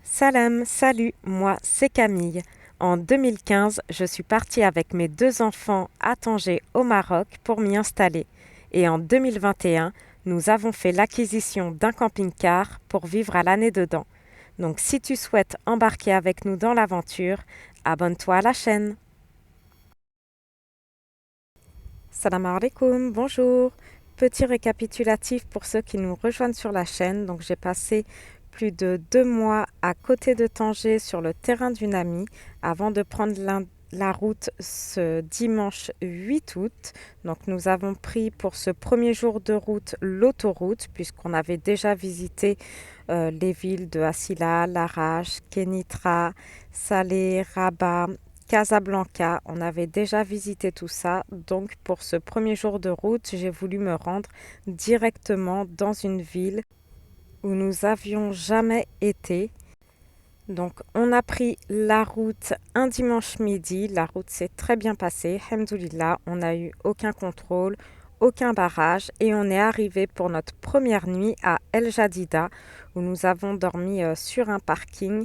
Salam, salut, moi c'est Camille. En 2015, je suis partie avec mes deux enfants à Tanger au Maroc pour m'y installer. Et en 2021, nous avons fait l'acquisition d'un camping-car pour vivre à l'année dedans. Donc si tu souhaites embarquer avec nous dans l'aventure, abonne-toi à la chaîne. Salam alaikum, bonjour. Petit récapitulatif pour ceux qui nous rejoignent sur la chaîne. Donc j'ai passé plus de 2 mois à côté de Tanger sur le terrain d'une amie avant de prendre la route ce dimanche 8 août. Donc nous avons pris pour ce premier jour de route l'autoroute puisqu'on avait déjà visité les villes de Asila, Larache, Kenitra, Salé, Rabat, Casablanca. On avait déjà visité tout ça. Donc pour ce premier jour de route, j'ai voulu me rendre directement dans une ville où nous avions jamais été. Donc on a pris la route un dimanche midi. La route s'est très bien passée. Alhamdoulilah, on n'a eu aucun contrôle, aucun barrage et on est arrivé pour notre première nuit à El Jadida où nous avons dormi sur un parking.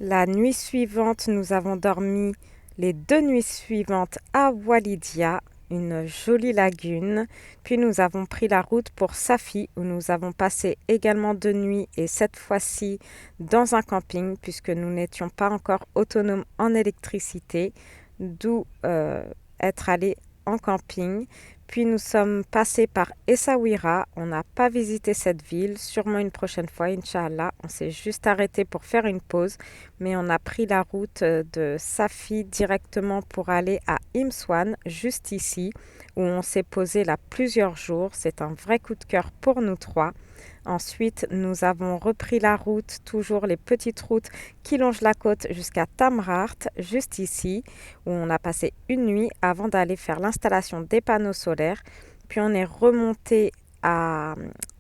La nuit suivante, nous avons dormi les 2 nuits suivantes à Walidia, une jolie lagune. Puis nous avons pris la route pour Safi, où nous avons passé également 2 nuits et cette fois-ci dans un camping, puisque nous n'étions pas encore autonomes en électricité, d'où être allés en camping. Puis nous sommes passés par Essaouira. On n'a pas visité cette ville, sûrement une prochaine fois, Inch'Allah. On s'est juste arrêté pour faire une pause, mais on a pris la route de Safi directement pour aller à Imswan, juste ici, où on s'est posé là plusieurs jours. C'est un vrai coup de cœur pour nous trois. Ensuite, nous avons repris la route, toujours les petites routes qui longent la côte jusqu'à Tamraght, juste ici, où on a passé une nuit avant d'aller faire l'installation des panneaux solaires. Puis on est remonté à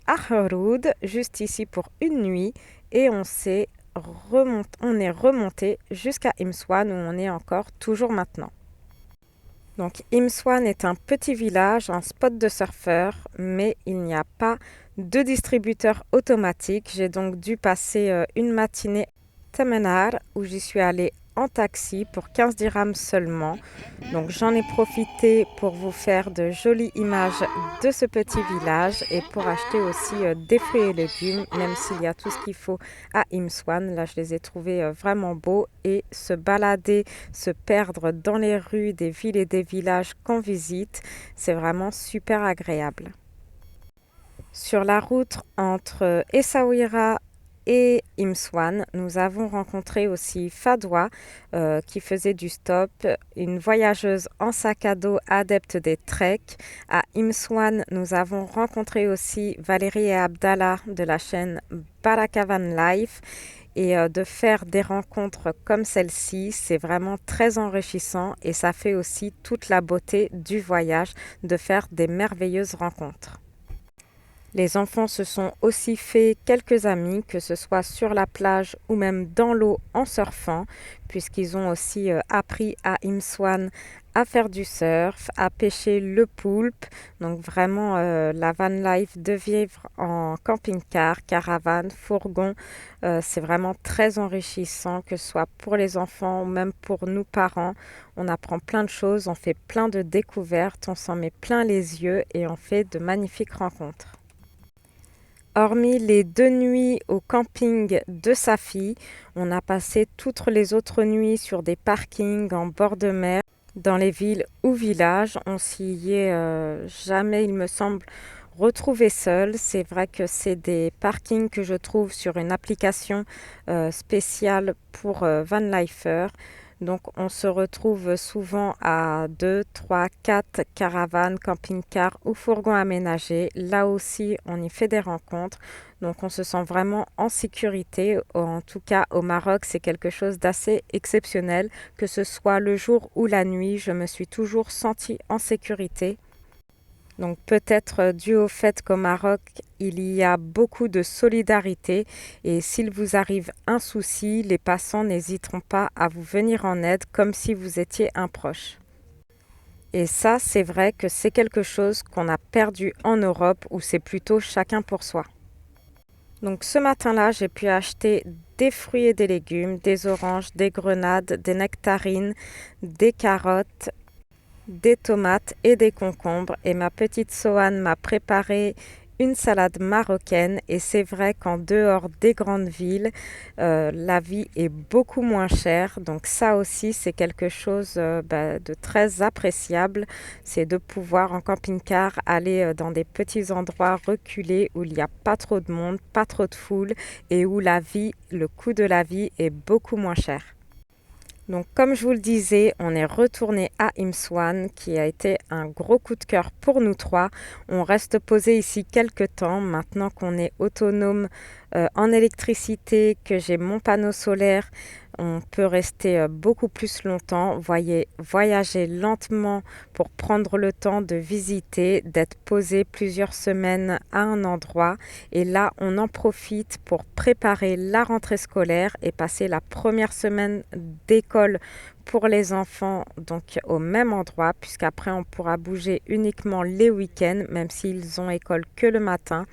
Ahroud, juste ici pour une nuit, et on est remonté jusqu'à Imswan, où on est encore toujours maintenant. Donc Imswan est un petit village, un spot de surfeurs, mais il n'y a pas de distributeur automatique. J'ai donc dû passer une matinée à Temenar où j'y suis allée en taxi pour 15 dirhams seulement. Donc j'en ai profité pour vous faire de jolies images de ce petit village et pour acheter aussi des fruits et légumes, même s'il y a tout ce qu'il faut à Imswan. Là, je les ai trouvés vraiment beaux et se balader, se perdre dans les rues des villes et des villages qu'on visite, c'est vraiment super agréable. Sur la route entre Essaouira et Imswan, nous avons rencontré aussi Fadwa qui faisait du stop, une voyageuse en sac à dos adepte des treks. À Imswan, nous avons rencontré aussi Valérie et Abdallah de la chaîne Barakavan Life. Et de faire des rencontres comme celle-ci, c'est vraiment très enrichissant et ça fait aussi toute la beauté du voyage de faire des merveilleuses rencontres. Les enfants se sont aussi fait quelques amis, que ce soit sur la plage ou même dans l'eau en surfant, puisqu'ils ont aussi appris à Imswan à faire du surf, à pêcher le poulpe. Donc vraiment la van life de vivre en camping-car, caravane, fourgon, c'est vraiment très enrichissant, que ce soit pour les enfants ou même pour nous parents. On apprend plein de choses, on fait plein de découvertes, on s'en met plein les yeux et on fait de magnifiques rencontres. Hormis les 2 nuits au camping de Safi, on a passé toutes les autres nuits sur des parkings en bord de mer, dans les villes ou villages. On s'y est jamais, il me semble, retrouvé seul. C'est vrai que c'est des parkings que je trouve sur une application spéciale pour Van Lifer. Donc on se retrouve souvent à 2, 3, 4 caravanes, camping-cars ou fourgons aménagés. Là aussi, on y fait des rencontres. Donc on se sent vraiment en sécurité. En tout cas, au Maroc, c'est quelque chose d'assez exceptionnel. Que ce soit le jour ou la nuit, je me suis toujours sentie en sécurité. Donc peut-être dû au fait qu'au Maroc, il y a beaucoup de solidarité et s'il vous arrive un souci, les passants n'hésiteront pas à vous venir en aide comme si vous étiez un proche. Et ça, c'est vrai que c'est quelque chose qu'on a perdu en Europe où c'est plutôt chacun pour soi. Donc ce matin-là, j'ai pu acheter des fruits et des légumes, des oranges, des grenades, des nectarines, des carottes, des tomates et des concombres. Et ma petite Soane m'a préparé une salade marocaine, et c'est vrai qu'en dehors des grandes villes, la vie est beaucoup moins chère. Donc ça aussi, c'est quelque chose de très appréciable. C'est de pouvoir en camping-car aller dans des petits endroits reculés où il n'y a pas trop de monde, pas trop de foule et où le coût de la vie est beaucoup moins cher. Donc comme je vous le disais, on est retourné à Imswan qui a été un gros coup de cœur pour nous trois. On reste posé ici quelques temps maintenant qu'on est autonome en électricité, que j'ai mon panneau solaire. On peut rester beaucoup plus longtemps, voyager lentement pour prendre le temps de visiter, d'être posé plusieurs semaines à un endroit. Et là, on en profite pour préparer la rentrée scolaire et passer la première semaine d'école pour les enfants, donc au même endroit, puisqu'après on pourra bouger uniquement les week-ends, même s'ils ont école que le matin,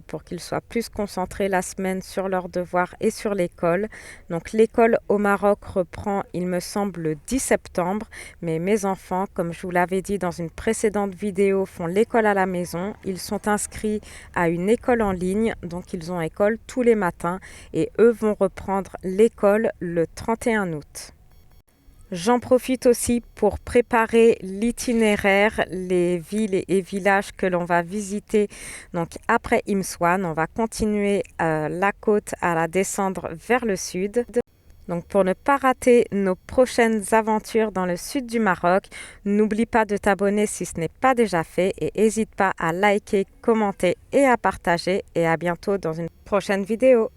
pour qu'ils soient plus concentrés la semaine sur leurs devoirs et sur l'école. Donc l'école au Maroc reprend, il me semble, le 10 septembre, mais mes enfants, comme je vous l'avais dit dans une précédente vidéo, font l'école à la maison. Ils sont inscrits à une école en ligne, donc ils ont école tous les matins et eux vont reprendre l'école le 31 août. J'en profite aussi pour préparer l'itinéraire, les villes et villages que l'on va visiter. Donc après Imswan, on va continuer la côte à la descendre vers le sud. Donc pour ne pas rater nos prochaines aventures dans le sud du Maroc, n'oublie pas de t'abonner si ce n'est pas déjà fait et n'hésite pas à liker, commenter et à partager. Et à bientôt dans une prochaine vidéo.